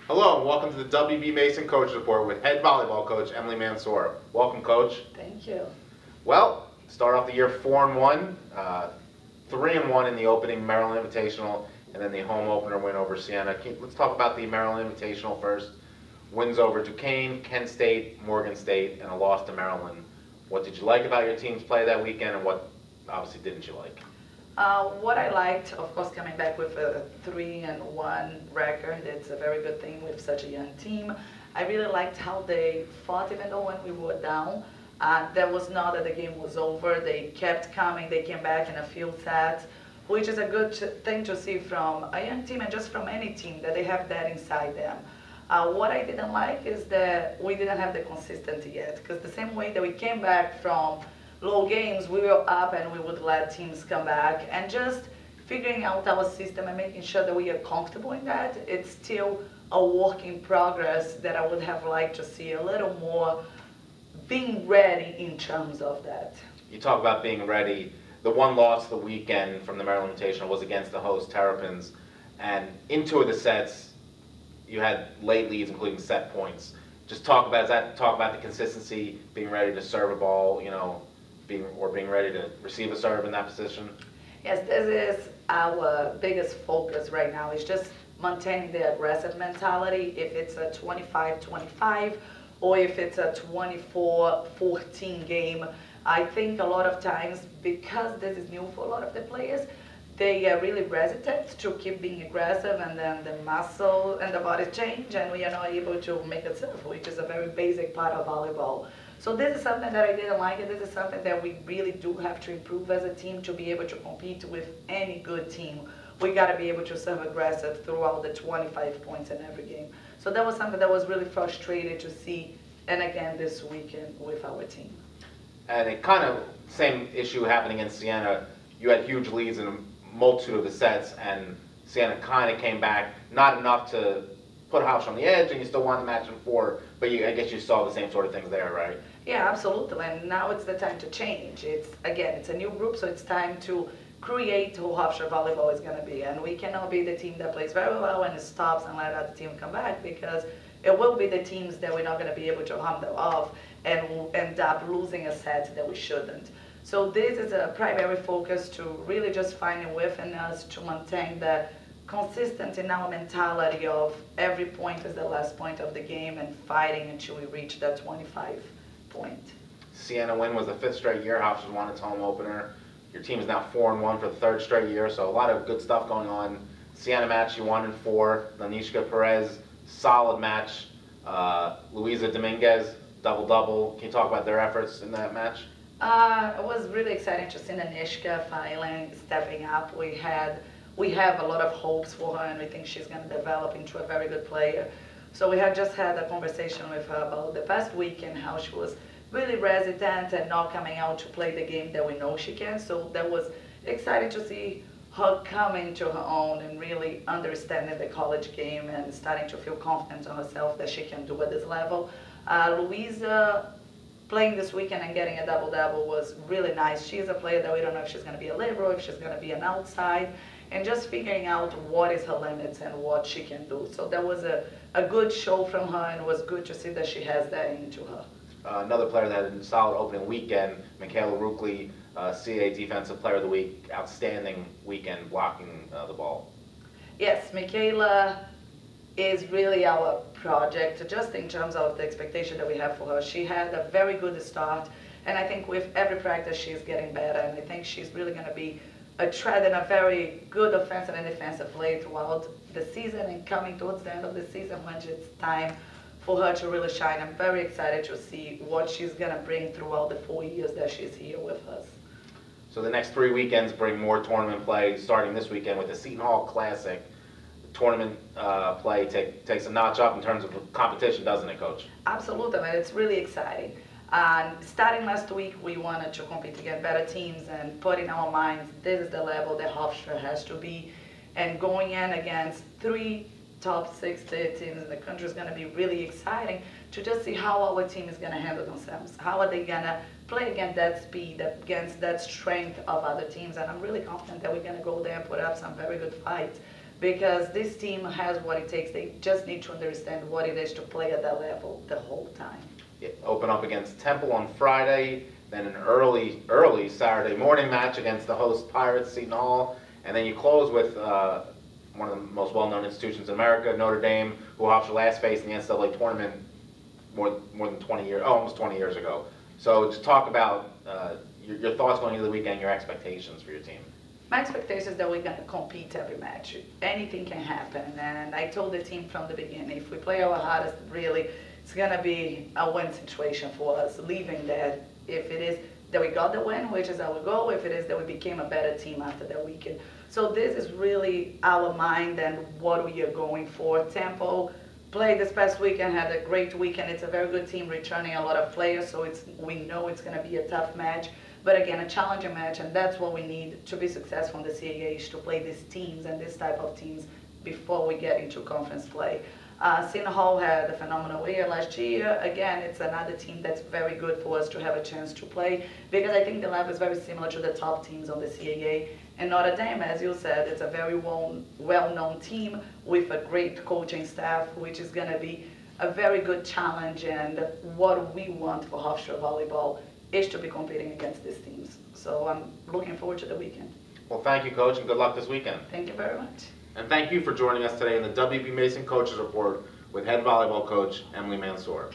Hello and welcome to the WB Mason Coach Report with head volleyball coach Emily Mansur. Welcome, coach. Thank you. Well, start off the year 4-1, 3-1 in the opening Maryland Invitational, and then the home opener win over Siena. Let's talk about the Maryland Invitational first. Wins over Duquesne, Kent State, Morgan State, and a loss to Maryland. What did you like about your team's play that weekend, and what obviously didn't you like? What I liked, of course, coming back with a 3-1 record, it's a very good thing with such a young team. I really liked how they fought, even though when we were down, that was not that the game was over. They kept coming, they came back in a few sets, which is a good thing to see from a young team and just from any team, that they have that inside them. What I didn't like is that we didn't have the consistency yet, because the same way that we came back from low games, we were up and we would let teams come back, and just figuring out our system and making sure that we are comfortable in that. It's still a work in progress that I would have liked to see a little more being ready in terms of that. You talk about being ready. The one loss of the weekend from the Maryland Invitational was against the host Terrapins, and in two of the sets, you had late leads, including set points. Just talk about the consistency, being ready to serve a ball, being ready to receive a serve in that position. Yes, this is our biggest focus right now, is just maintaining the aggressive mentality. If it's a 25-25 or if it's a 24-14 game, I think a lot of times, because this is new for a lot of the players, they are really hesitant to keep being aggressive, and then the muscle and the body change, and we are not able to make a serve, which is a very basic part of volleyball. So this is something that I didn't like, and this is something that we really do have to improve as a team to be able to compete with any good team. We got to be able to serve aggressive throughout the 25 points in every game. So that was something that was really frustrating to see, and again this weekend with our team. And it kind of, same issue happening in Siena. You had huge leads in a multitude of the sets, and Siena kind of came back, not enough to put Hofstra on the edge, and you still won the match in 4, but I guess you saw the same sort of things there, right? Yeah, absolutely, and now it's the time to change. It's a new group, so it's time to create who Hofstra volleyball is going to be, and we cannot be the team that plays very well and stops and let other team come back, because it will be the teams that we're not going to be able to handle off, and we'll end up losing a set that we shouldn't. So this is a primary focus, to really just finding within us to maintain the consistent in our mentality of every point is the last point of the game, and fighting until we reach that 25 point. Siena win was the 5th straight year Hofstra won its home opener. Your team is now 4-1 for the 3rd straight year, so a lot of good stuff going on. Siena match, you won in 4. Lanishka Perez, solid match. Luisa Dominguez, double-double. Can you talk about their efforts in that match? It was really exciting to see Nanishka finally stepping up. We have a lot of hopes for her, and we think she's going to develop into a very good player. So we have just had a conversation with her about the past week and how she was really hesitant and not coming out to play the game that we know she can. So that was exciting to see her coming to her own and really understanding the college game and starting to feel confident on herself that she can do at this level. Louisa playing this weekend and getting a double-double was really nice. She's a player that we don't know if she's going to be a libero, if she's going to be an outside, and just figuring out what is her limits and what she can do. So that was a good show from her, and it was good to see that she has that into her. Another player that had a solid opening weekend, Michaela Ruckley, CAA Defensive Player of the Week, outstanding weekend blocking the ball. Yes, Michaela is really our project, just in terms of the expectation that we have for her. She had a very good start, and I think with every practice she's getting better, and I think she's really going to be a threat and a very good offensive and defensive play throughout the season, and coming towards the end of the season when it's time for her to really shine. I'm very excited to see what she's going to bring throughout the 4 years that she's here with us. So the next 3 weekends bring more tournament play, starting this weekend with the Seton Hall Classic. Tournament play takes a notch up in terms of competition, doesn't it, Coach? Absolutely, man. It's really exciting. And starting last week, we wanted to compete against better teams and put in our minds this is the level that Hofstra has to be. And going in against 3 top 60 teams in the country is going to be really exciting to just see how our team is going to handle themselves. How are they going to play against that speed, against that strength of other teams? And I'm really confident that we're going to go there and put up some very good fights. because this team has what it takes. They just need to understand what it is to play at that level the whole time. Open up against Temple on Friday, then an early Saturday morning match against the host Pirates, Seton Hall, and then you close with one of the most well-known institutions in America, Notre Dame, who Hofstra last faced in the NCAA tournament more than 20 years, almost 20 years ago. So just talk about your thoughts going into the weekend, your expectations for your team. My expectation is that we're going to compete every match. Anything can happen, and I told the team from the beginning, if we play our hardest, really, it's going to be a win situation for us, leaving that if it is that we got the win, which is our goal, if it is that we became a better team after that weekend. So this is really our mind and what we are going for. Temple played this past weekend, had a great weekend. It's a very good team returning a lot of players, so we know it's going to be a tough match. But again, a challenging match, and that's what we need to be successful in the CAA, is to play these teams and this type of teams before we get into conference play. Seton Hall had a phenomenal year last year. Again, it's another team that's very good for us to have a chance to play, because I think the level is very similar to the top teams on the CAA. And Notre Dame, as you said, it's a very well-known team with a great coaching staff, which is going to be a very good challenge. And what we want for Hofstra volleyball is to be competing against these teams. So I'm looking forward to the weekend. Well, thank you, Coach, and good luck this weekend. Thank you very much. And thank you for joining us today in the WB Mason Coaches Report with head volleyball coach Emily Mansur.